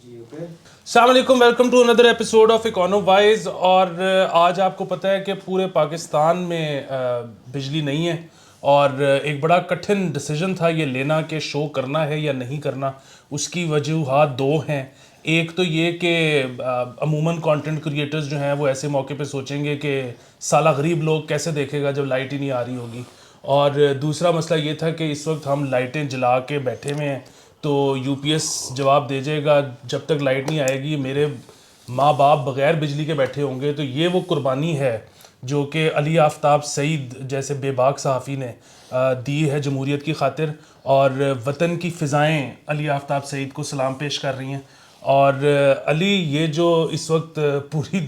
अस्सलाम वालेकुम, welcome to another episode of Econowise. और आज आपको पता है कि पूरे पाकिस्तान में बिजली नहीं है और एक बड़ा कठिन डिसीजन था ये लेना कि शो करना है या नहीं करना। उसकी वजूहात दो हैं। एक तो ये कि अमूमन कंटेंट क्रिएटर्स जो हैं वो ऐसे मौके पे सोचेंगे कि साला गरीब लोग कैसे देखेगा जब लाइट ही नहीं आ रही होगी। और दूसरा मसला ये था कि इस वक्त हम लाइटें जला के बैठे हुए हैं तो यूपीएस जवाब दे जाएगा जब तक लाइट नहीं आएगी मेरे माँ बाप बगैर बिजली के बैठे होंगे। तो ये वो कुर्बानी है जो कि अली आफ्ताब सईद जैसे बेबाक सहाफ़ी ने दी है जमहूरियत की खातिर। और वतन की फ़िज़ाएँ अली आफ्ताब सईद को सलाम पेश कर रही हैं। और अली, ये जो इस वक्त पूरी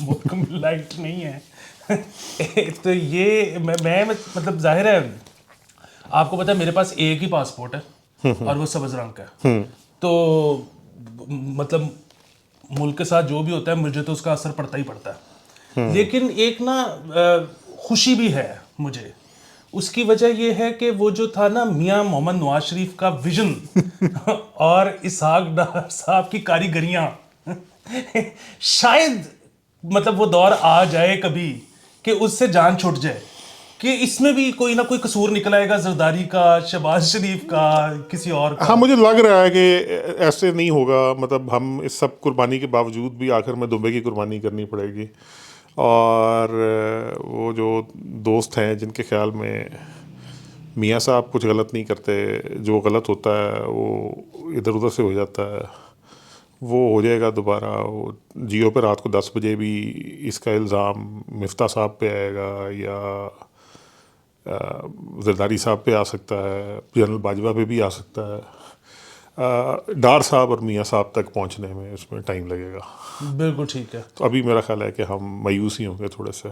मुल्क में लाइट नहीं है तो ये मैं मतलब जाहिर है आपको पता है मेरे पास एक ही पासपोर्ट है और वो सब्ज़ रंग का है। तो मतलब मुल्क के साथ जो भी होता है मुझे तो उसका असर पड़ता ही पड़ता है। लेकिन एक ना खुशी भी है मुझे। उसकी वजह यह है कि वो जो था ना मियां मोहम्मद नवाज शरीफ का विजन और इसहाक डार साहब की कारीगरियां शायद मतलब वो दौर आ जाए कभी कि उससे जान छूट जाए कि इसमें भी कोई ना कोई कसूर निकल आएगा, जरदारी का, शहबाज शरीफ का, किसी और का। हाँ, मुझे लग रहा है कि ऐसे नहीं होगा। मतलब हम इस सब कुर्बानी के बावजूद भी आखिर में दुबई की कुर्बानी करनी पड़ेगी। और वो जो दोस्त हैं जिनके ख्याल में मियाँ साहब कुछ गलत नहीं करते, जो गलत होता है वो इधर उधर से हो जाता है, वो हो जाएगा दोबारा। वो जियो पे रात को 10 बजे भी इसका इल्ज़ाम मिफ्ता साहब पे आएगा या जरदारी साहब पे आ सकता है, जनरल बाजवा पे भी आ सकता है। डार साहब और मियाँ साहब तक पहुंचने में इसमें टाइम लगेगा। बिल्कुल ठीक है। तो अभी मेरा ख्याल है कि हम मायूस ही होंगे थोड़े से।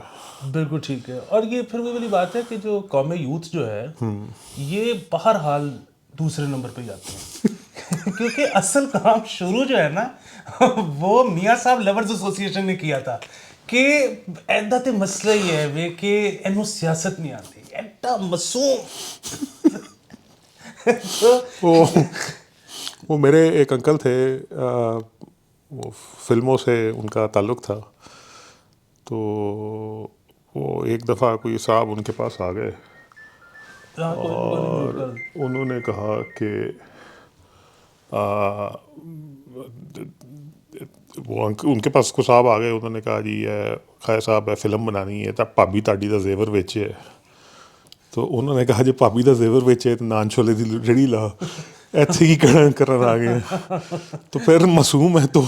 बिल्कुल ठीक है। और ये फिर वही वाली बात है कि जो कौम यूथ जो है ये बहरहाल दूसरे नंबर पे जाते हैं क्योंकि असल काम शुरू जो है ना वो मियाँ साहब लवर्स एसोसिएशन ने किया था कि ऐदा ते मसला ही है वे कि इन्हों सियासत नहीं आती एडा मासूम तो वो वो मेरे एक अंकल थे, वो फिल्मों से उनका ताल्लुक़ था। तो वो एक दफ़ा कोई साहब उनके पास आ गए कोई नहीं म्यूट और कर। उन्होंने कहा कि आ, उनके पास को साहब आ गए, उन्होंने कहा जी खाए साहब है फिल्म बनानी है तो भाभी ताड़ी का जेवर बेचे है। तो उन्होंने कहा जी भाभी का जेवर बेचे तो नान छोले की रेड़ी ला, ਇੱਥੇ ही करन आ गए तो फिर मासूम है तो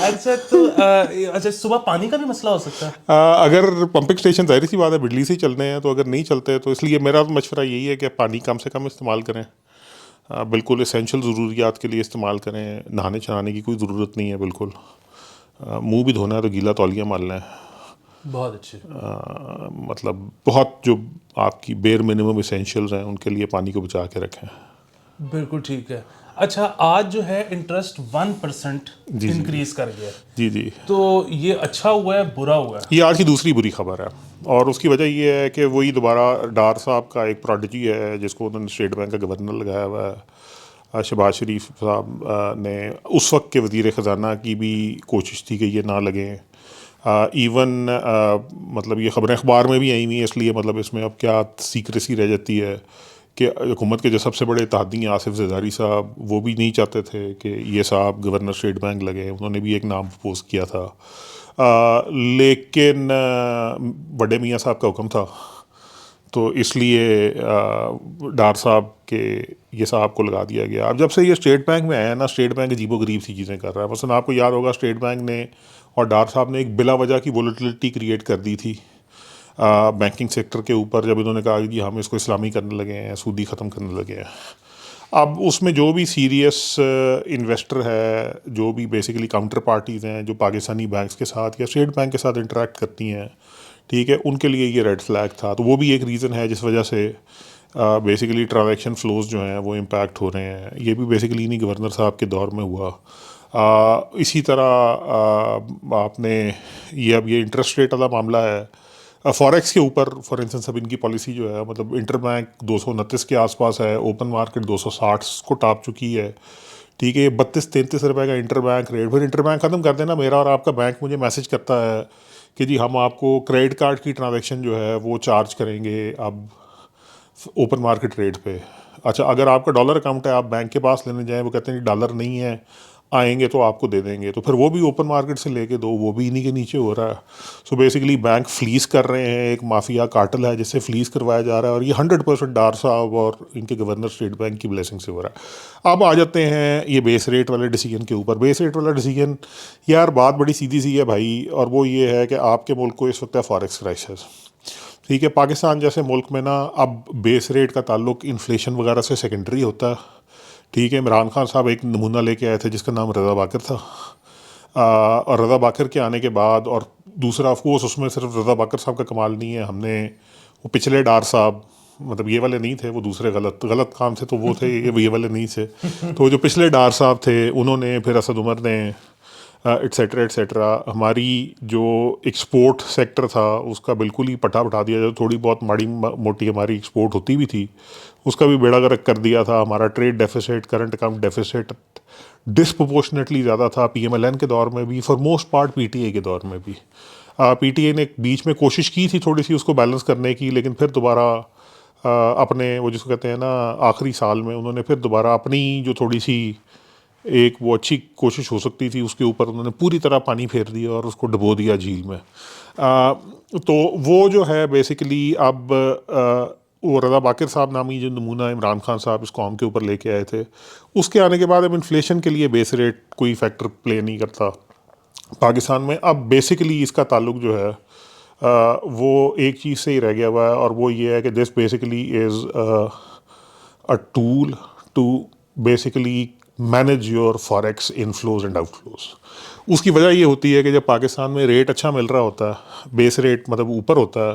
अच्छा तो अच्छा सुबह पानी का भी मसला हो सकता है। अगर पंपिंग स्टेशन जाहिर सी बात है बिजली से ही चलने हैं, तो अगर नहीं चलते तो इसलिए मेरा तो मशवरा यही है कि पानी कम से कम इस्तेमाल करें। बिल्कुल एसेंशियल ज़रूरियात के लिए इस्तेमाल करें, नहाने छहाने की कोई ज़रूरत नहीं है बिल्कुल। मुंह भी धोना है तो गीला तौलिया मार लें। बहुत अच्छे। मतलब बहुत जो आपकी बेर मिनिमम इसेंशियल्स हैं उनके लिए पानी को बचा के रखें। बिल्कुल ठीक है। अच्छा, आज जो है इंटरेस्ट 1% जी जी इंक्रीज कर गया। जी जी। तो ये अच्छा हुआ है बुरा हुआ है? ये आज की दूसरी बुरी खबर है और उसकी वजह ये है कि वही दोबारा डार साहब का एक प्रोडिजी है जिसको उन्होंने स्टेट बैंक का गवर्नर लगाया हुआ है। शहबाज शरीफ साहब ने उस वक्त के वज़ीर ख़जाना की भी कोशिश थी कि ये ना लगें। इवन मतलब ये ख़बरें अखबार में भी आई हुई हैं, इसलिए मतलब इसमें अब क्या सीक्रेसी रह जाती है कि हुकूमत के जो सबसे बड़े इत्तेहादी हैं आसिफ जरदारी साहब, वो भी नहीं चाहते थे कि ये साहब गवर्नर स्टेट बैंक लगे। उन्होंने भी एक नाम प्रपोज किया था, लेकिन बड़े मियाँ साहब का हुक्म था तो इसलिए डार साहब के ये साहब को लगा दिया गया। अब जब से ये स्टेट बैंक में आया ना, स्टेट बैंक अजीबोगरीब सी चीज़ें कर रहा है। मसलन आपको याद होगा स्टेट बैंक ने और डार साहब ने एक बिला वजह की वोलेटिलिटी क्रिएट कर दी थी बैंकिंग सेक्टर के ऊपर, जब इन्होंने कहा कि हम इसको इस्लामी करने लगे हैं, सूदी ख़त्म करने लगे हैं। अब उसमें जो भी सीरियस इन्वेस्टर है, जो भी बेसिकली काउंटर पार्टीज़ हैं जो पाकिस्तानी बैंक्स के साथ या स्टेट बैंक के साथ इंटरेक्ट करती हैं, ठीक है, उनके लिए ये रेड फ्लैग था। तो वो भी एक रीज़न है जिस वजह से बेसिकली ट्रांजैक्शन फ्लोज जो हैं वो इम्पैक्ट हो रहे हैं। ये भी बेसिकली नहीं गवर्नर साहब के दौर में हुआ। इसी तरह आपने ये अब ये इंटरेस्ट रेट वाला मामला है, फॉरेक्स के ऊपर फॉर इंस्टेंस अब इनकी पॉलिसी जो है मतलब इंटर बैंक 229 के आसपास है, ओपन मार्केट 260 को टाप चुकी है। ठीक है, 32-33 रुपए का इंटर बैंक रेट, फिर इंटर बैंक ख़त्म कर देना, मेरा और आपका बैंक मुझे मैसेज करता है कि जी हम आपको क्रेडिट कार्ड की ट्रांजैक्शन जो है वो चार्ज करेंगे अब ओपन मार्केट रेट पे। अच्छा, अगर आपका डॉलर अकाउंट है, आप बैंक के पास लेने जाएं, वो कहते हैं डॉलर नहीं है, आएंगे तो आपको दे देंगे, तो फिर वो भी ओपन मार्केट से लेके दो, वो भी इन्हीं के नीचे हो रहा है। सो बेसिकली बैंक फ्लीस कर रहे हैं, एक माफिया कार्टल है जिससे फ्लीस करवाया जा रहा है, और ये 100% डार साहब और इनके गवर्नर स्टेट बैंक की ब्लेसिंग से हो रहा है। अब आ जाते हैं ये बेस रेट वाले डिसीजन के ऊपर। बेस रेट वाला डिसीजन, यार बात बड़ी सीधी सी है भाई, और वो ये है कि आपके मुल्क को इस वक्त है फॉरेक्स क्राइसिस। ठीक है, पाकिस्तान जैसे मुल्क में ना अब बेस रेट का ताल्लुक इन्फ्लेशन वगैरह से सेकेंडरी होता है। ठीक है, इमरान खान साहब एक नमूना लेके आए थे जिसका नाम रज़ा बाकर था। और रज़ा बाकर के आने के बाद, और दूसरा ऑफकोर्स उसमें सिर्फ रज़ा बाकर साहब का कमाल नहीं है, हमने वो पिछले डार साहब, मतलब ये वाले नहीं थे, वो दूसरे गलत गलत काम थे तो वो थे, ये वाले नहीं थे। तो जो पिछले डार साहब थे उन्होंने, फिर असद उमर ने, एट्सेट्रा एट्सेट्रा, हमारी जो एक्सपोर्ट सेक्टर था उसका बिल्कुल ही पटा बटा दिया। जो थोड़ी बहुत माड़ी मोटी हमारी एक्सपोर्ट होती भी थी उसका भी बेड़ा गर्क कर दिया था। हमारा trade deficit, current account deficit disproportionately ज़्यादा था, पीएमएलएन के दौर में भी, फॉर मोस्ट पार्ट पीटीए के दौर में भी। पीटीए ने बीच में कोशिश की थी थोड़ी सी उसको बैलेंस करने की, लेकिन फिर दोबारा अपने वो जिसको कहते हैं ना आखिरी साल में उन्होंने फिर दोबारा अपनी जो थोड़ी सी एक वो अच्छी कोशिश हो सकती थी उसके ऊपर उन्होंने पूरी तरह पानी फेर दिया और उसको डुबो दिया झील में। तो वो जो है बेसिकली अब वो रज़ा बाकर साहब नामी जो नमूना इमरान खान साहब इस कौम के ऊपर लेके आए थे, उसके आने के बाद अब इन्फ्लेशन के लिए बेस रेट कोई फैक्टर प्ले नहीं करता पाकिस्तान में। अब बेसिकली इसका ताल्लुक जो है वो एक चीज़ से ही रह गया हुआ है, और वो ये है कि this basically is a tool to basically manage your forex inflows and outflows. उसकी वजह ये होती है कि जब पाकिस्तान में रेट अच्छा मिल रहा होता है, बेस रेट मतलब ऊपर होता है,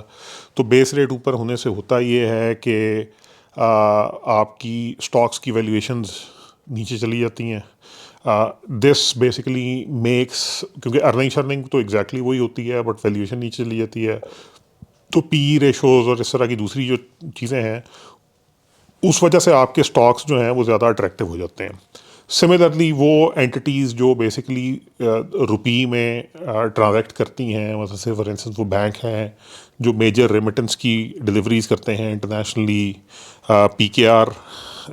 तो बेस रेट ऊपर होने से होता ये है कि आपकी स्टॉक्स की वैल्यूएशंस नीचे चली जाती हैं। दिस बेसिकली मेक्स, क्योंकि अर्निंग शर्निंग तो एग्जैक्टली वही होती है बट वैल्यूएशन नीचे चली जाती है, तो पी रेशोज़ और इस तरह की दूसरी जो चीज़ें हैं उस वजह से आपके स्टॉक्स जो हैं वो ज़्यादा अट्रैक्टिव हो जाते हैं। सिमिलरली वो एंटिटीज़ जो बेसिकली रुपी में ट्रांजैक्ट करती हैं, मतलब से फॉर इंस्टेंस वो बैंक हैं जो मेजर रेमिटेंस की डिलीवरीज करते हैं इंटरनेशनली, पीकेआर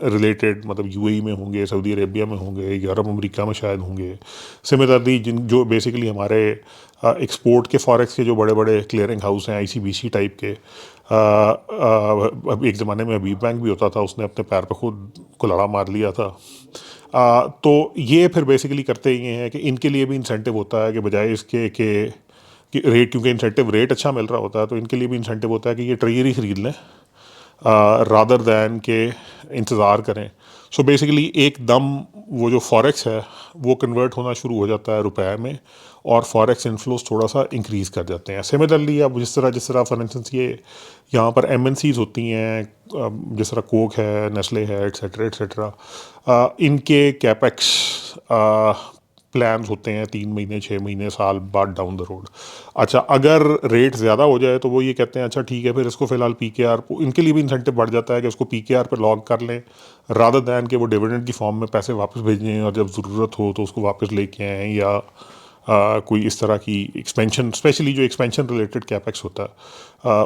रिलेटेड, मतलब यूएई में होंगे, सऊदी अरेबिया में होंगे, यूरोप अमेरिका में शायद होंगे। सिमिलरली जिन जो बेसिकली हमारे एक्सपोर्ट के फॉरेक्स के जो बड़े बड़े क्लियरिंग हाउस हैं आईसीबीसी टाइप के, अब एक ज़माने में हबीब बैंक भी होता था, उसने अपने पैर पर खुद कुल्हाड़ा मार लिया था। तो ये फिर बेसिकली करते ये हैं कि इनके लिए भी इंसेंटिव होता है कि बजाय इसके कि रेट, क्योंकि इंसेंटिव रेट अच्छा मिल रहा होता है तो इनके लिए भी इंसेंटिव होता है कि ये ट्रेजरी ख़रीद लें रादर दैन के इंतज़ार करें। सो बेसिकली एकदम वो जो फॉरेक्स है वो कन्वर्ट होना शुरू हो जाता है रुपए में, और फॉरेक्स इन्फ्लोस थोड़ा सा इंक्रीज़ कर जाते हैं। सिमिलरली अब जिस तरह फॉर इंस्टेंस ये यहाँ पर एमएनसीज होती हैं, जिस तरह कोक है, नेस्ले है, एट्सेट्रा एट्सेट्रा, इनके कैपेक्स प्लान्स होते हैं 3 महीने, 6 महीने, साल बाद डाउन द रोड। अच्छा, अगर रेट ज़्यादा हो जाए तो वो ये कहते हैं अच्छा ठीक है फिर इसको फ़िलहाल पीकेआर, इनके लिए भी इंसेंटिव बढ़ जाता है कि उसको पीकेआर पे लॉक कर लें रादर दैन कि वो डिविडेंड की फॉर्म में पैसे वापस भेजें और जब ज़रूरत हो तो उसको वापस लेके आएँ, या कोई इस तरह की एक्सपेंशन, स्पेशली जो एक्सपेंशन रिलेटेड कैपेक्स होता है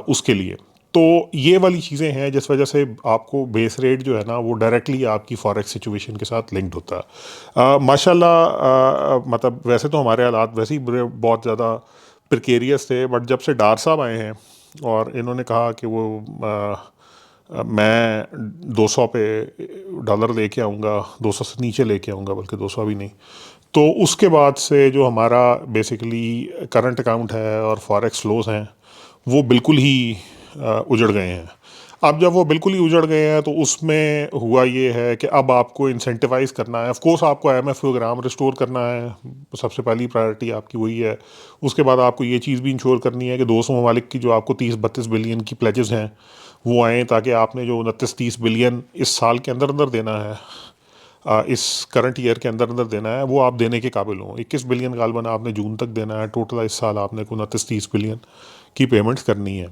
उसके लिए। तो ये वाली चीज़ें हैं जिस वजह से आपको बेस रेट जो है ना वो डायरेक्टली आपकी फॉरेक्स सिचुएशन के साथ लिंक्ड होता है। माशाल्लाह, मतलब वैसे तो हमारे हालात वैसे ही बहुत ज़्यादा प्रिकेरियस थे, बट जब से डार साहब आए हैं और इन्होंने कहा कि वो मैं 200 पे डॉलर लेके आऊँगा, 200 से नीचे लेके आऊँगा, बल्कि 200 भी नहीं, तो उसके बाद से जो हमारा बेसिकली करंट अकाउंट है और फॉरेक्स फ्लोज हैं वो बिल्कुल ही उजड़ गए हैं। अब जब वो बिल्कुल ही उजड़ गए हैं तो उसमें हुआ ये है कि अब आपको इंसेंटिवाइज़ करना है, ऑफ कोर्स आपको आईएमएफ प्रोग्राम रिस्टोर करना है, सबसे पहली प्रायोरिटी आपकी वही है। उसके बाद आपको ये चीज़ भी इंश्योर करनी है कि 200 ममालिक की जो आपको 30-32 बिलियन की प्लेजेस हैं वो आएँ, ताकि आपने जो 29-30 बिलियन इस साल के अंदर अंदर देना है, इस करंट ईयर के अंदर अंदर देना है, वो आप देने के काबिल हों। 21 बिलियन गालबन आपने जून तक देना है, टोटल इस साल आपने को 29-30 बिलियन की पेमेंट्स करनी है,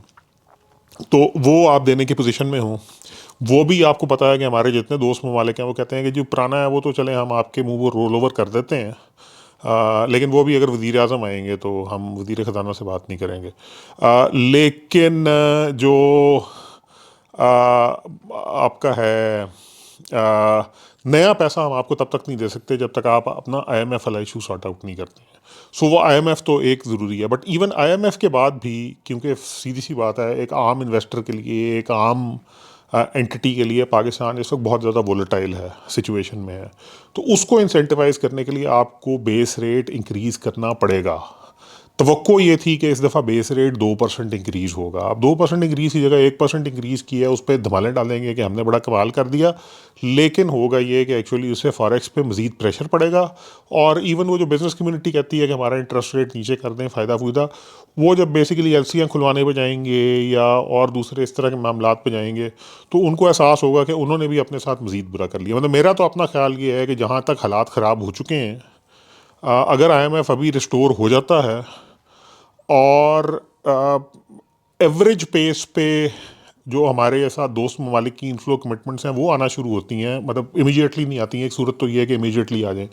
तो वो आप देने की पोजीशन में हो। वो भी आपको पता है कि हमारे जितने दोस्त ममालिक हैं वो कहते हैं कि जो पुराना है वो तो चले हम आपके मुंह पर रोल ओवर कर देते हैं, लेकिन वो भी अगर वज़ीर आज़म आएंगे तो हम वज़ीर ख़जाना से बात नहीं करेंगे। लेकिन जो आपका है नया पैसा हम आपको तब तक नहीं दे सकते जब तक आप अपना IMF वाला इशू सॉर्ट आउट नहीं करते हैं। सो वो IMF तो एक ज़रूरी है, बट इवन IMF के बाद भी, क्योंकि सीधी सी बात है, एक आम इन्वेस्टर के लिए, एक आम एंटिटी के लिए पाकिस्तान इस वक्त बहुत ज़्यादा वोलेटाइल है सिचुएशन में है, तो उसको इंसेंटिवाइज करने के लिए आपको बेस रेट इंक्रीज़ करना पड़ेगा। तवक्को ये थी कि इस दफ़ा बेस रेट 2% इंक्रीज़ होगा। अब 2% इंक्रीज़ की जगह 1% इंक्रीज़ किया, उस पर धमाले डालेंगे कि हमने बड़ा कमाल कर दिया, लेकिन होगा ये कि एक्चुअली उससे फॉरेक्स पे मज़ीद प्रेशर पड़ेगा। और इवन वो जो बिज़नेस कम्युनिटी कहती है कि हमारा इंटरेस्ट रेट नीचे कर दें, फ़ायदा फूयदा, वो जब बेसिकली एलसीयाँ खुलवाने पे जाएंगे या और दूसरे इस तरह के मामलात पे जाएंगे, तो उनको एहसास होगा कि उन्होंने भी अपने साथ मज़ीद बुरा कर लिया। मतलब मेरा तो अपना ख्याल ये है कि जहाँ तक हालात ख़राब हो चुके हैं, अगर IMF अभी रिस्टोर हो जाता है और एवरेज पेस पे जो हमारे साथ दोस्त ममालिक की इनफ्लो कमिटमेंट्स हैं वो आना शुरू होती हैं, मतलब इमीडिएटली नहीं आती हैं, एक सूरत तो ये है कि इमीडिएटली आ जाएं,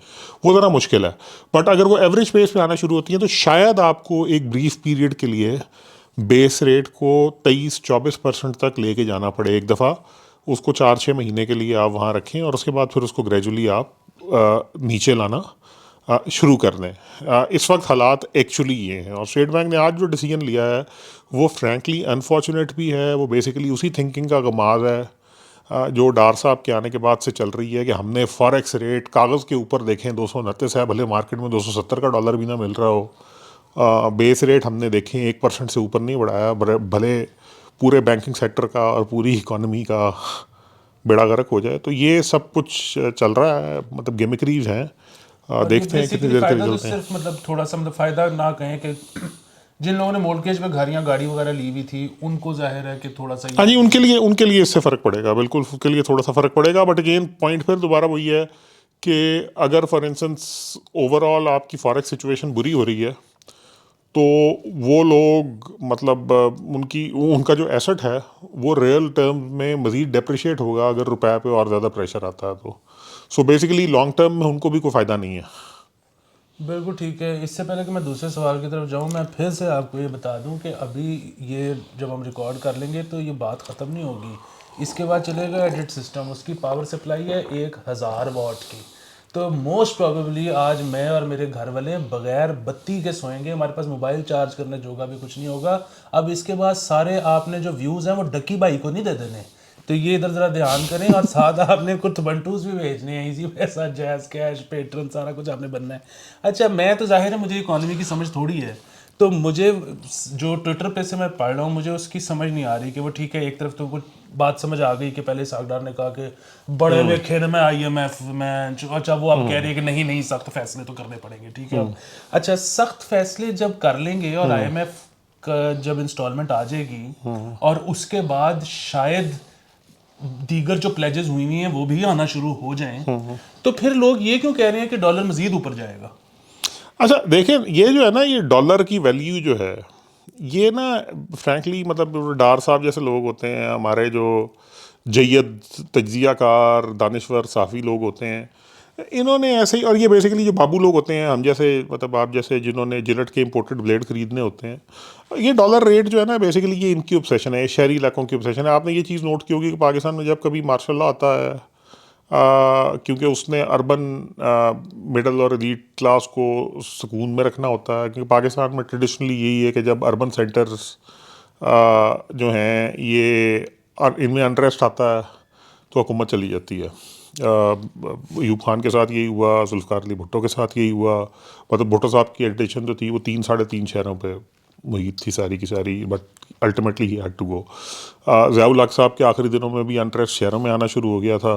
वो ज़रा मुश्किल है, बट अगर वो एवरेज पेस पे आना शुरू होती हैं तो शायद आपको एक ब्रीफ पीरियड के लिए बेस रेट को 23-24% तक लेके जाना पड़े एक दफ़ा, उसको 4-6 महीने के लिए आप वहाँ रखें और उसके बाद फिर उसको ग्रेजुअली आप नीचे लाना शुरू कर दें। इस वक्त हालात एक्चुअली ये हैं, और स्टेट बैंक ने आज जो डिसीजन लिया है वो फ्रैंकली अनफॉर्चुनेट भी है। वो बेसिकली उसी थिंकिंग का गमाज है जो डार साहब के आने के बाद से चल रही है कि हमने फॉरेक्स रेट कागज़ के ऊपर देखें 229 है, भले मार्केट में 270 का डॉलर भी ना मिल रहा हो। बेस रेट हमने देखें 1% से ऊपर नहीं बढ़ाया, भले पूरे बैंकिंग सेक्टर का और पूरी इकॉनमी का बेड़ा गर्क हो जाए। तो ये सब कुछ चल रहा है, मतलब गिमिकरीज हैं। देखते हैं कितनी बेसिकली देर के फायदा तो रिजल्ट हैं। सिर्फ मतलब थोड़ा सा मतलब फायदा ना कहें कि जिन लोगों ने मॉर्गेज पे घर या गाड़ी वगैरह ली हुई थी उनको जाहिर है कि थोड़ा सा हाँ ये जी, उनके लिए इससे फ़र्क पड़ेगा, बिल्कुल उनके लिए थोड़ा सा फ़र्क पड़ेगा, बट अगेन पॉइंट फिर दोबारा वही है कि अगर फॉर इंस्टेंस ओवरऑल आपकी फॉरेक्स सिचुएशन बुरी हो रही है तो वो लोग मतलब उनका जो एसेट है वो रियल टर्म में मज़ीद डेप्रिशिएट होगा अगर रुपए पे और ज़्यादा प्रेशर आता है तो। सो बेसिकली लॉन्ग टर्म में उनको भी कोई फ़ायदा नहीं है। बिल्कुल ठीक है। इससे पहले कि मैं दूसरे सवाल की तरफ जाऊं, मैं फिर से आपको ये बता दूं कि अभी ये जब हम रिकॉर्ड कर लेंगे तो ये बात ख़त्म नहीं होगी। इसके बाद चलेगा एडिट सिस्टम, उसकी पावर सप्लाई है 1000 वाट की। तो मोस्ट प्रोबेबली आज मैं और मेरे घर वाले बगैर बत्ती के सोएंगे, हमारे पास मोबाइल चार्ज करने जोगा भी कुछ नहीं होगा। अब इसके बाद सारे आपने जो व्यूज़ हैं वो डक्की भाई को नहीं दे देने, तो ये इधर ज़रा ध्यान करें। और साथ आपने कुछ बंटूज भी भेजने हैं, इजी पैसा, जैज़ कैश, पेट्रन, सारा कुछ आपने बनना है। अच्छा, मैं तो जाहिर है मुझे इकोनॉमी की समझ थोड़ी है, तो मुझे जो ट्विटर पे से मैं पढ़ रहा हूँ मुझे उसकी समझ नहीं आ रही कि वो ठीक है। एक तरफ तो कुछ बात समझ आ गई कि पहले सागडार ने कहा कि बड़े वेखे में IMF में, अच्छा वो आप कह रहे हैं कि नहीं नहीं सख्त फैसले तो करने पड़ेंगे, ठीक है। अब अच्छा, सख्त फैसले जब कर लेंगे और IMF का जब इंस्टॉलमेंट आ जाएगी और उसके बाद शायद दीगर जो प्लेजेस हुई हुई हैं वो भी आना शुरू हो जाएं, तो फिर लोग ये क्यों कह रहे हैं कि डॉलर मजीद ऊपर जाएगा? अच्छा देखें, ये जो है ना, ये डॉलर की वैल्यू जो है ये ना फ्रैंकली, मतलब डार साहब जैसे लोग होते हैं हमारे, जो जय्यद तज्जियाकार दानिश्वर साफ़ी लोग होते हैं, इन्होंने ऐसे ही, और ये बेसिकली जो बाबू लोग होते हैं हम जैसे, मतलब आप जैसे जिन्होंने जिलेट के इंपोर्टेड ब्लेड खरीदने होते हैं, ये डॉलर रेट जो है ना बेसिकली ये इनकी ऑब्सेशन है, शहरी इलाकों की ऑब्सेशन है। आपने ये चीज़ नोट की होगी कि पाकिस्तान में जब कभी मार्शल लॉ आता है, क्योंकि उसने अर्बन मिडल और एलीट क्लास को सुकून में रखना होता है, क्योंकि पाकिस्तान में ट्रेडिशनली यही है कि जब अर्बन सेंटर्स जो हैं ये इनमें अनरेस्ट आता है तो हुकूमत चली जाती है। अयूब खान के साथ यही हुआ, जुल्फ़िकार अली भुट्टो के साथ यही हुआ। मतलब भुट्टो साहब की एडिटेशन जो थी वो 3-3.5 शहरों पे मुहित थी सारी की सारी, but ultimately he had to go. Ziaul Haq साहब के आखिरी दिनों में भी अनरेस्ट शहरों में आना शुरू हो गया था।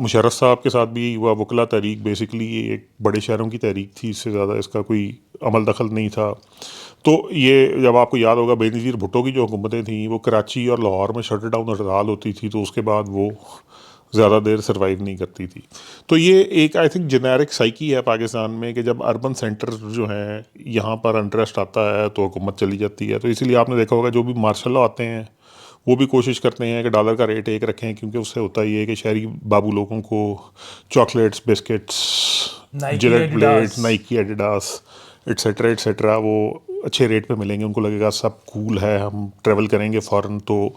मुशर्रफ साहब के साथ भी यही हुआ। वकला तहरीक बेसिकली ये एक बड़े शहरों की तहरीक थी, इससे ज़्यादा इसका कोई अमल दखल नहीं था। तो ये जब आपको याद होगा बेनज़ीर भुट्टो की जो हुकूमतें थीं वो कराची और लाहौर में शटर डाउन हड़ताल होती थी, तो उसके बाद वो ज़्यादा देर सर्वाइव नहीं करती थी। तो ये एक आई थिंक जेनेरिक साइकी है पाकिस्तान में कि जब अर्बन सेंटर जो हैं यहाँ पर अनरेस्ट आता है तो हुकूमत चली जाती है। तो इसीलिए आपने देखा होगा जो भी मार्शल लॉ आते हैं वो भी कोशिश करते हैं कि डॉलर का रेट एक रखें, क्योंकि उससे होता ही है कि शहरी बाबू लोगों को chocolates, biscuits, Gillette blade, Nike, Adidas etcetera वो अच्छे रेट पे मिलेंगे। उनको लगेगा सब कूल है, हम ट्रैवल करेंगे फ़ॉरेन तो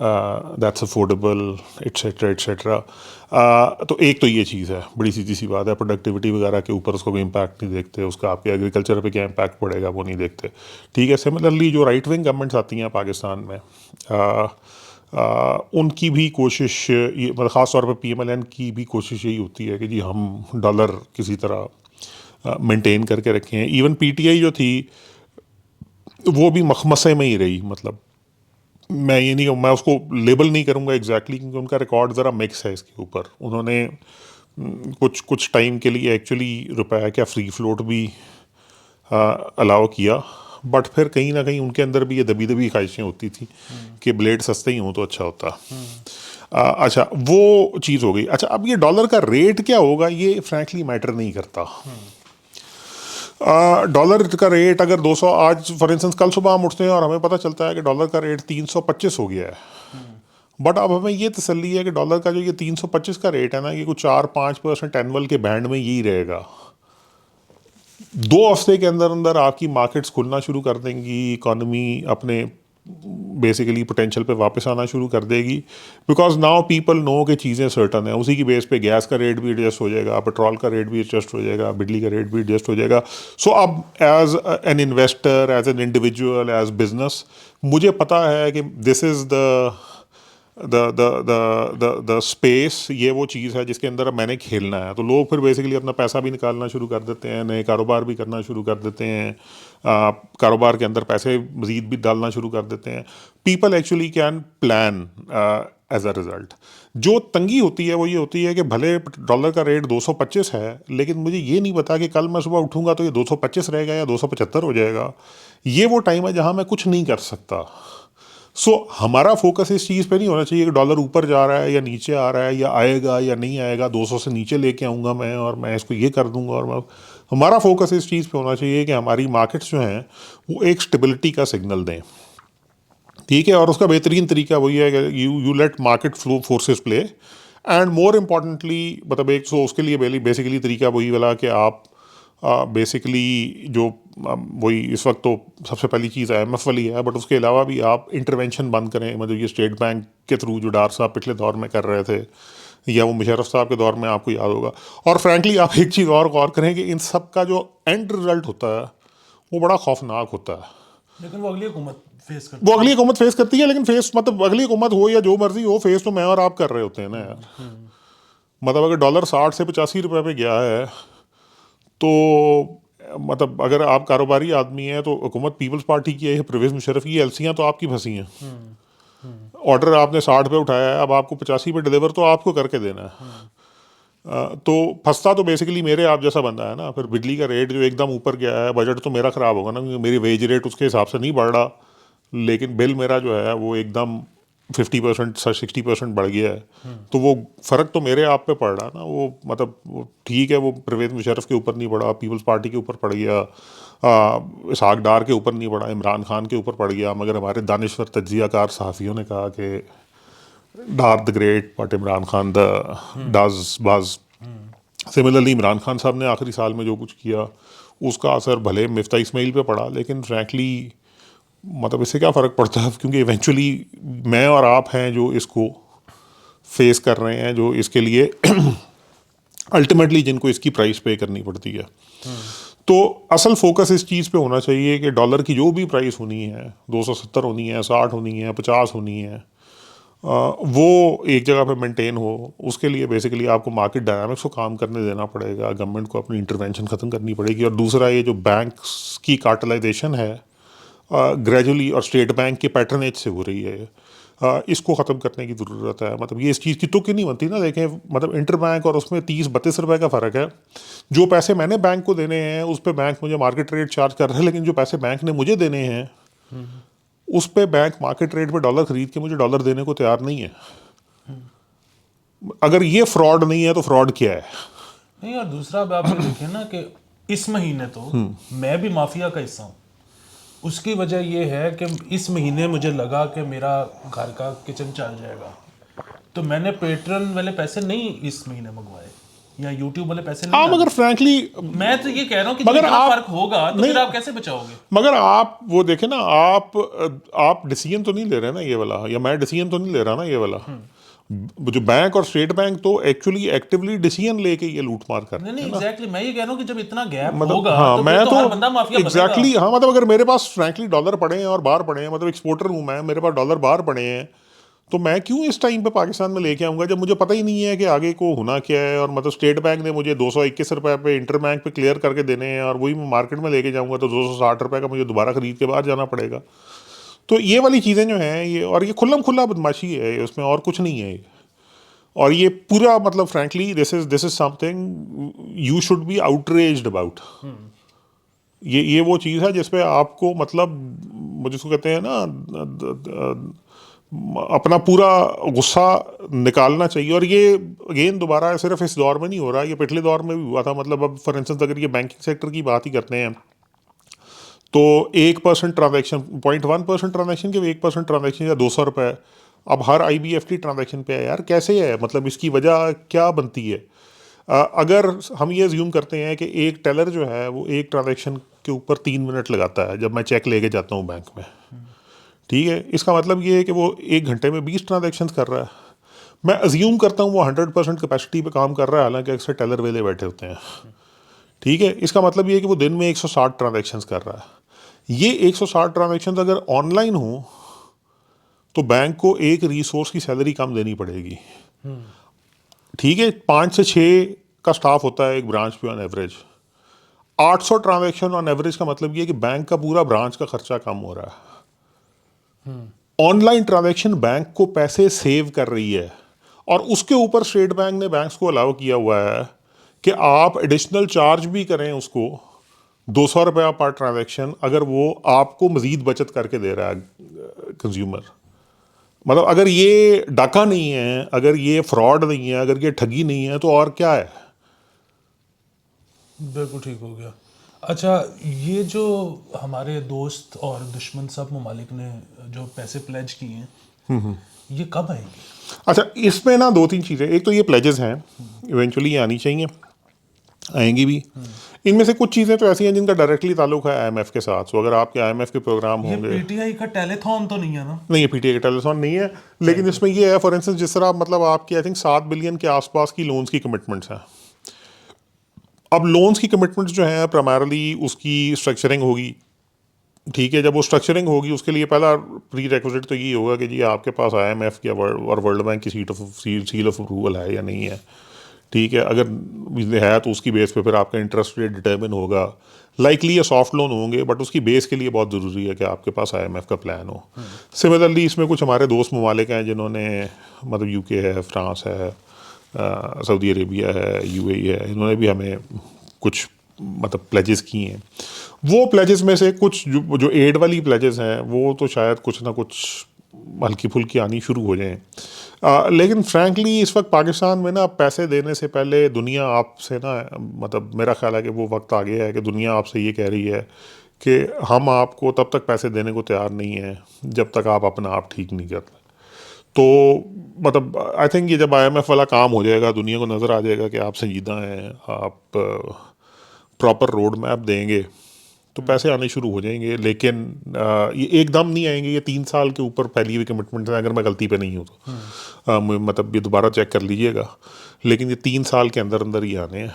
दैट्स अफोर्डेबल एट्सेट्रा। तो एक तो ये चीज़ है, बड़ी सीधी सी बात है। प्रोडक्टिविटी वगैरह के ऊपर उसको भी इम्पैक्ट नहीं देखते, उसका आपके एग्रीकल्चर पे क्या इम्पैक्ट पड़ेगा वो नहीं देखते। ठीक है, सिमिलरली जो राइट विंग गवर्नमेंट्स आती हैं पाकिस्तान में, उनकी भी कोशिश ये मतलब ख़ास तौर पे PMLN की भी कोशिश यही होती है कि जी हम डॉलर किसी तरह मेंटेन करके रखें। इवन PTI जो थी वो भी मखमसे में ही रही। मतलब मैं ये नहीं, मैं उसको लेबल नहीं करूँगा एग्जैक्टली क्योंकि उनका रिकॉर्ड ज़रा मिक्स है इसके ऊपर। उन्होंने कुछ टाइम के लिए एक्चुअली रुपया क्या फ्री फ्लोट भी अलाउ किया, बट फिर कहीं ना कहीं उनके अंदर भी ये दबी दबी ख्वाहिशें होती थी कि ब्लेड सस्ते ही हों तो अच्छा होता। अच्छा, वो चीज़ हो गई। अच्छा, अब ये डॉलर का रेट क्या होगा ये फ्रैंकली मैटर नहीं करता। डॉलर का रेट अगर 200, आज फॉर इंस्टेंस कल सुबह हम उठते हैं और हमें पता चलता है कि डॉलर का रेट 325 हो गया है, बट अब हमें ये तसल्ली है कि डॉलर का जो ये 325 का रेट है ना, ये कुछ 4-5% एनुअल के बैंड में यही रहेगा। 2 हफ्ते के अंदर अंदर आपकी मार्केट्स खुलना शुरू कर देंगी, इकॉनमी अपने बेसिकली पोटेंशियल पे वापस आना शुरू कर देगी, बिकॉज नाउ पीपल नो कि चीज़ें सर्टन है। उसी की बेस पे गैस का रेट भी एडजस्ट हो जाएगा, पेट्रोल का रेट भी एडजस्ट हो जाएगा, बिजली का रेट भी एडजस्ट हो जाएगा। सो अब as an investor, as an individual, as business, मुझे पता है कि दिस इज़ द स्पेस, ये वो चीज़ है जिसके अंदर मैंने खेलना है। तो लोग फिर बेसिकली अपना पैसा भी निकालना शुरू कर देते हैं, नए कारोबार भी करना शुरू कर देते हैं, कारोबार के अंदर पैसे मज़ीद भी डालना शुरू कर देते हैं। People actually can plan as a result. जो तंगी होती है वो ये होती है कि भले डॉलर का रेट 225 है, लेकिन मुझे ये नहीं पता कि कल मैं सुबह उठूँगा तो ये 225 रहेगा या 275 हो जाएगा। ये वो टाइम है जहाँ मैं कुछ नहीं कर सकता। हमारा फोकस इस चीज़ पे नहीं होना चाहिए कि डॉलर ऊपर जा रहा है या नीचे आ रहा है या आएगा या नहीं आएगा, 200 से नीचे लेके आऊँगा मैं और मैं इसको ये कर दूँगा। और मैं, हमारा फोकस इस चीज़ पे होना चाहिए कि हमारी मार्केट्स जो हैं वो एक स्टेबिलिटी का सिग्नल दें। ठीक है, और उसका बेहतरीन तरीका वही है कि you let market flow forces play, and more importantly मतलब एक सो उसके लिए बेसिकली तरीका वही वाला कि आप बेसिकली जो वही इस वक्त तो सबसे पहली चीज़ IMF वाली है, बट उसके अलावा भी आप इंटरवेंशन बंद करें। मतलब ये स्टेट बैंक के थ्रू जो डार साहब पिछले दौर में कर रहे थे, या वो मुशर्रफ साहब के दौर में, आपको याद होगा। और फ्रैंकली आप एक चीज़ और गौर करें कि इन सब का जो एंड रिजल्ट होता है वो बड़ा खौफनाक होता है। लेकिन वो अगली हुकूमत फेस करती है, लेकिन फेस मतलब अगली हुकूमत हो या जो मर्जी हो, फेस तो मैं और आप कर रहे होते हैं ना यार। मतलब अगर डॉलर 60 से 85 रुपये पे गया है तो मतलब अगर आप कारोबारी आदमी हैं तो हुकूमत पीपल्स पार्टी की है, परवेज़ मुशर्रफ की, एलसियाँ तो आपकी फंसी हैं। ऑर्डर आपने 60 पे उठाया है, अब आपको 85 पे डिलीवर तो आपको करके देना है। तो फंसता तो बेसिकली मेरे आप जैसा बंदा है ना। फिर बिजली का रेट जो एकदम ऊपर गया है, बजट तो मेरा ख़राब होगा ना, क्योंकि मेरी वेज रेट उसके हिसाब से नहीं बढ़ रहा, लेकिन बिल मेरा जो है वो एकदम 50% 60% बढ़ गया है। तो वो फ़र्क तो मेरे आप पे पड़ रहा है ना। वो मतलब ठीक है, वो परवेज़ मुशर्रफ के ऊपर नहीं पड़ा, पीपल्स पार्टी के ऊपर पड़ गया, इसहाक डार के ऊपर नहीं पड़ा, इमरान खान के ऊपर पड़ गया। मगर हमारे दानिश्वर तज्जियाकार सहाफ़ियों ने कहा कि Dar the great but Imran Khan the डाज बाज। सिमिलरली इमरान खान साहब ने आखिरी साल में जो कुछ किया उसका असर भले मिफ्ता इस्माइल पे पड़ा, लेकिन फ्रैंकली मतलब इससे क्या फ़र्क पड़ता है, क्योंकि इवेंचुअली मैं और आप हैं जो इसको फेस कर रहे हैं, जो इसके लिए अल्टीमेटली जिनको इसकी प्राइस पे करनी पड़ती है। तो असल फोकस इस चीज़ पे होना चाहिए कि डॉलर की जो भी प्राइस होनी है, 270 होनी है, 60 होनी है, 50 होनी है, वो एक जगह पे मेंटेन हो। उसके लिए बेसिकली आपको मार्केट डायनामिक्स को काम करने देना पड़ेगा, गवर्नमेंट को अपनी इंटरवेंशन ख़त्म करनी पड़ेगी। और दूसरा ये जो बैंक्स की कार्टलाइजेशन है ग्रेजुअली और स्टेट बैंक के पैटर्नेज से हो रही है, इसको ख़त्म करने की ज़रूरत है। मतलब ये इस चीज़ की तुक ही नहीं बनती ना। देखें, मतलब इंटर बैंक और उसमें 30-32 रुपये का फ़र्क है। जो पैसे मैंने बैंक को देने हैं उस पर बैंक मुझे मार्केट रेट चार्ज कर रहा है, लेकिन जो पैसे बैंक ने मुझे देने हैं उस पर बैंक मार्केट रेट पे डॉलर ख़रीद के मुझे डॉलर देने को तैयार नहीं है। अगर ये फ्रॉड नहीं है तो फ्रॉड क्या है? नहीं, और दूसरा अब आप ये देखिए ना कि इस महीने तो मैं भी माफिया का हिस्सा हूँ। उसकी वजह ये है कि इस महीने मुझे लगा कि मेरा घर का किचन चल जाएगा, तो मैंने पेट्रन वाले पैसे नहीं इस महीने मंगवाए, या यूट्यूब वाले पैसे नहीं हाँ, मगर डाले। फ्रैंकली मैं तो ये कह रहा हूँ कि जब मगर इतना आप फर्क होगा तो नहीं, फिर आप कैसे बचाओगे? मगर आप वो देखें ना, आप डिसीजन तो नहीं ले रहे ना ये वाला, या मैं डिसीजन तो नहीं ले रहा ना ये वाला। जो बैंक और स्टेट बैंक तो एक्चुअली एक्टिवली डिसीजन लेके ये लूट मार कर नहीं रहे नहीं, हैं ना। एग्जैक्टली मैं ये कह रहा हूँ कि जब इतना गैप मतलब होगा हाँ, तो मैं फिर तो तो हर बंदा माफिया बनेगा। एग्जैक्टली हाँ, मतलब अगर मेरे पास फ्रैंकली डॉलर पड़े हैं और बाहर पड़े हैं, मतलब एक्सपोर्टर हूँ मैं, मेरे पास डॉलर बाहर पड़े हैं, तो मैं क्यों इस टाइम पे पाकिस्तान में लेके आऊँगा जब मुझे पता ही नहीं है कि आगे को होना क्या है। और मतलब स्टेट बैंक ने मुझे 221 रुपये पे इंटर बैंक पे क्लियर करके देने हैं, और वही मैं मार्केट में लेके जाऊँगा तो 260 रुपये का मुझे दोबारा खरीद के बाहर जाना पड़ेगा। तो ये वाली चीज़ें जो हैं ये, और ये खुल्लम खुल्ला बदमाशी है, उसमें और कुछ नहीं है ये। और ये पूरा मतलब frankly this is something you should be outraged about. ये वो चीज़ है जिसपे आपको मतलब मुझे उसको कहते हैं ना, अपना पूरा गुस्सा निकालना चाहिए। और ये अगेन दोबारा सिर्फ इस दौर में नहीं हो रहा, ये पिछले दौर में भी हुआ था। मतलब अब फॉर इंस्टेंस अगर ये बैंकिंग सेक्टर की बात ही करते हैं तो 1% ट्रांजेक्शन, 0.1% ट्रांजेक्शन के 1% ट्रांजेक्शन या 200 रुपये अब हर IBFT ट्रांजेक्शन पे है यार। कैसे है, मतलब इसकी वजह क्या बनती है? अगर हम ये ज्यूम करते हैं कि एक टेलर जो है वो एक ट्रांजेक्शन के ऊपर 3 मिनट लगाता है जब मैं चेक लेके जाता हूँ बैंक में, ठीक है, इसका मतलब ये है कि वो 1 घंटे में 20 ट्रांजेक्शन कर रहा है। मैं अज्यूम करता हूँ वो 100% कैपेसिटी पे काम कर रहा है, हालांकि अक्सर टेलर वेले बैठे होते हैं, ठीक है। इसका मतलब ये है कि वो दिन में 160 ट्रांजेक्शन कर रहा है। ये 160 ट्रांजेक्शन अगर ऑनलाइन हो तो बैंक को एक रिसोर्स की सैलरी कम देनी पड़ेगी, ठीक है। 5 से 6 का स्टाफ होता है एक ब्रांच पे on average. 800 transaction on average का मतलब ये है कि बैंक का पूरा ब्रांच का खर्चा कम हो रहा है। ऑनलाइन ट्रांजैक्शन बैंक को पैसे सेव कर रही है, और उसके ऊपर स्टेट बैंक ने बैंक्स को अलाउ किया हुआ है कि आप एडिशनल चार्ज भी करें उसको 200 रुपया पर ट्रांजैक्शन, अगर वो आपको मजीद बचत करके दे रहा है कंज्यूमर। मतलब अगर ये डाका नहीं है, अगर ये फ्रॉड नहीं है, अगर ये ठगी नहीं है, तो और क्या है? बिल्कुल ठीक हो गया। अच्छा, ये जो हमारे दोस्त और दुश्मन सब ममालिक ने जो पैसे प्लेज किए हैं, ये कब आएंगे? अच्छा, इसमें ना 2-3 चीज़ें। एक तो ये प्लेजेस हैं, इवेंचुअली ये आनी चाहिए, आएंगी भी। इनमें से कुछ चीज़ें तो ऐसी हैं जिनका डायरेक्टली ताल्लुक है IMF के साथ। सो अगर आपके IMF के प्रोग्राम ये होंगे, पीटीआई का टेलीथॉन तो नहीं है ना? नहीं, ये PTA का टेलीथॉन नहीं है, लेकिन इसमें ये है फॉर इंस्टेंस जिस तरह मतलब आपकी आई थिंक 7 बिलियन के आसपास की लोन्स की कमिटमेंट्स हैं। अब लोन्स की कमिटमेंट्स जो हैं प्राइमरली उसकी स्ट्रक्चरिंग होगी, ठीक है। जब वो स्ट्रक्चरिंग होगी उसके लिए पहला प्री रेक्विजिट तो ये होगा कि जी आपके पास IMF या और वर्ल्ड बैंक की सील ऑफ अप्रूवल है या नहीं है, ठीक है। अगर है तो उसकी बेस पे फिर आपका इंटरेस्ट रेट डिटर्मिन होगा। लाइकली ये सॉफ्ट लोन होंगे, बट उसकी बेस के लिए बहुत ज़रूरी है कि आपके पास IMF का प्लान हो। सिमिलरली इसमें कुछ हमारे दोस्त ममालिक हैं जिन्होंने, मतलब UK है, फ्रांस है, सऊदी अरेबिया है, UAE है, इन्होंने भी हमें कुछ मतलब प्लेजेस किए हैं। वो प्लेजेस में से कुछ जो एड वाली प्लेजेस हैं वो तो शायद कुछ ना कुछ हल्की फुल्की आनी शुरू हो जाएं। लेकिन फ्रैंकली इस वक्त पाकिस्तान में ना पैसे देने से पहले दुनिया आपसे ना, मतलब मेरा ख्याल है कि वो वक्त आ गया है कि दुनिया आपसे ये कह रही है कि हम आपको तब तक पैसे देने को तैयार नहीं हैं जब तक आप अपना आप ठीक नहीं करते। तो मतलब आई थिंक ये जब IMF वाला काम हो जाएगा, दुनिया को नज़र आ जाएगा कि आप संजीदा हैं, आप प्रॉपर रोड मैप देंगे, तो पैसे आने शुरू हो जाएंगे। लेकिन ये एकदम नहीं आएंगे, ये 3 साल के ऊपर फैली हुई कमिटमेंट है, अगर मैं गलती पे नहीं हूँ तो। मतलब ये दोबारा चेक कर लीजिएगा, लेकिन ये 3 साल के अंदर अंदर ही आने हैं।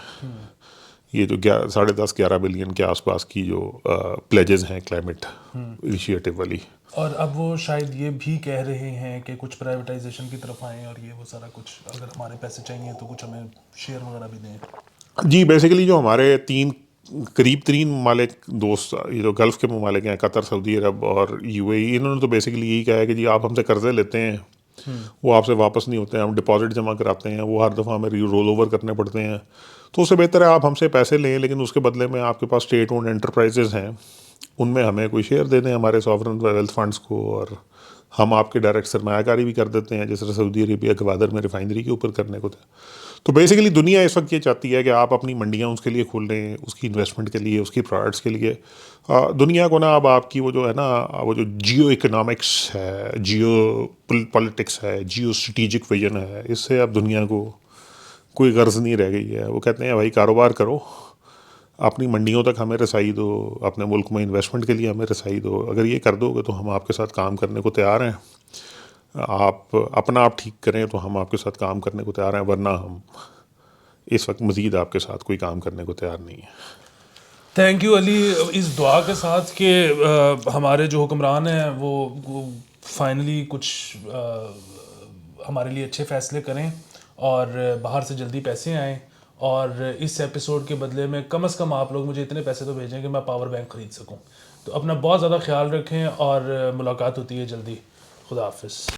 ये जो 10.5-11 बिलियन के आसपास की जो प्लेजेस हैं क्लाइमेट इनिशिएटिव वाली। और अब वो शायद ये भी कह रहे हैं कि कुछ प्राइवेटाइजेशन की तरफ आए और ये वो सारा कुछ, अगर हमारे पैसे चाहिए तो कुछ हमें शेयर वगैरह भी दें। जी, बेसिकली जो हमारे करीब 3 ममालिक दोस्त, ये जो गल्फ़ के ममालिक हैं, कतर, सऊदी अरब और UAE, इन्होंने तो बेसिकली यही कहा है कि जी आप हमसे कर्ज़े लेते हैं, वो आपसे वापस नहीं होते हैं, हम डिपॉजिट जमा कराते हैं, वो हर दफ़ा हमें रोल ओवर करने पड़ते हैं। तो उससे बेहतर है आप हमसे पैसे लें, लेकिन उसके बदले में आपके पास स्टेट ओन्ड एंटरप्राइजेज़ हैं, उनमें हमें कोई शेयर दे दें हमारे सॉवरन वेल्थ फंड्स को, और हम आपके डायरेक्ट सरमायाकारी भी कर देते हैं, जिस तरह सऊदी अरेबिया गवादर में रिफाइनरी के ऊपर करने को था। तो बेसिकली दुनिया इस वक्त ये चाहती है कि आप अपनी मंडियाँ उसके लिए खोल लें, उसकी इन्वेस्टमेंट के लिए, उसकी प्रोडक्ट्स के लिए। दुनिया को ना अब आपकी वो जो है ना, वो जो जियो इकोनॉमिक्स है, जियो पॉलिटिक्स है, जियो स्ट्रेटिजिक विजन है, इससे अब दुनिया को कोई गर्ज नहीं रह गई है। वो कहते हैं भाई कारोबार करो, अपनी मंडियों तक हमें रसाई दो, अपने मुल्क में इन्वेस्टमेंट के लिए हमें रसाई दो। अगर ये कर दोगे तो हम आपके साथ काम करने को तैयार हैं। आप अपना आप ठीक करें तो हम आपके साथ काम करने को तैयार हैं, वरना हम इस वक्त मज़ीद आपके साथ कोई काम करने को तैयार नहीं है। थैंक यू अली, इस दुआ के साथ कि हमारे जो हुक्मरान हैं वो फाइनली कुछ हमारे लिए अच्छे फ़ैसले करें और बाहर से जल्दी पैसे आएँ, और इस एपिसोड के बदले में कम से कम आप लोग मुझे इतने पैसे तो भेजें कि मैं पावर बैंक ख़रीद सकूं। तो अपना बहुत ज़्यादा ख्याल रखें और मुलाकात होती है जल्दी। खुदा हाफिज़।